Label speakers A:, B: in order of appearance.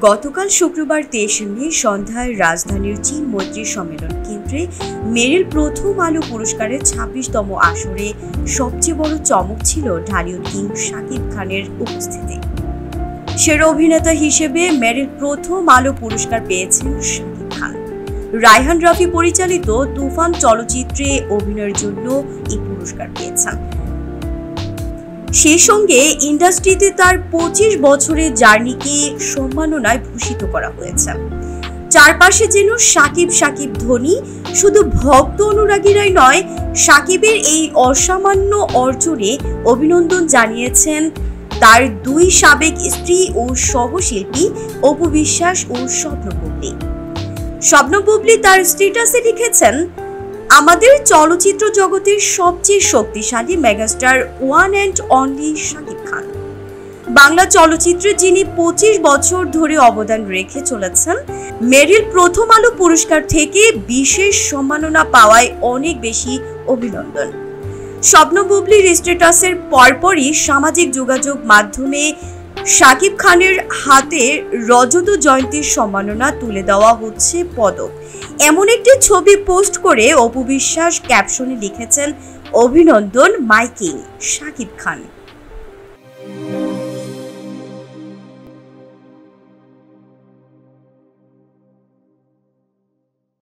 A: গতকাল শুক্রবার 23 মে সন্ধ্যায় রাজধানীর চীন মৈত্রী সম্মেলন কেন্দ্রে মেরিল প্রথম আলো পুরস্কারের 26তম আসরে সবচেয়ে বড় চমক ছিল ঢালিউড কিং শাকিব খানের উপস্থিতি। সেরা অভিনেতা হিসেবে মেরিল প্রথম আলো পুরস্কার পেয়েছেন শাকিব খান। রায়হান রাফি পরিচালিত তুফান চলচ্চিত্রে অভিনয়ের জন্য এই পুরস্কার পেয়েছেন। সেই সঙ্গে ইন্ডাস্ট্রিতে তার 25 বছরের জার্নিকে সম্মাননায় ভূষিত করা হয়েছে। চারপাশে যেন সাকিব সাকিব ধ্বনি। শুধু ভক্ত অনুরাগীরাই নয়, সাকিবের এই অসামান্য অর্জনে অভিনন্দন জানিয়েছেন তার দুই সাবেক স্ত্রী ও সহশিল্পী অপু বিশ্বাস ও স্বপ্ন বুবলী। স্বপ্ন বুবলী তার স্ট্যাটাসে লিখেছেন, আমাদের চলচ্চিত্র জগতের সবচেয়ে শক্তিশালী megastar one and only Shakib Khan. Bangla চলচ্চিত্রে যিনি 25 বছর ধরে অবদান রেখে চলেছেন, মেরিল প্রথম আলো পুরস্কার থেকে বিশেষ সম্মাননা পাওয়ায় অনেক বেশি অভিনন্দন। স্বপ্ন বুবলীর স্ট্যাটাসের পরপরই সামাজিক যোগাযোগ মাধ্যমে শাকিব খানের হাতে রজত জয়ন্তীর সম্মাননা তুলে দেওয়া হচ্ছে পদক। এমন একটি ছবি পোস্ট করে অপু বিশ্বাস ক্যাপশনে লিখেছেন, অভিনন্দন মাই কিং শাকিব খান।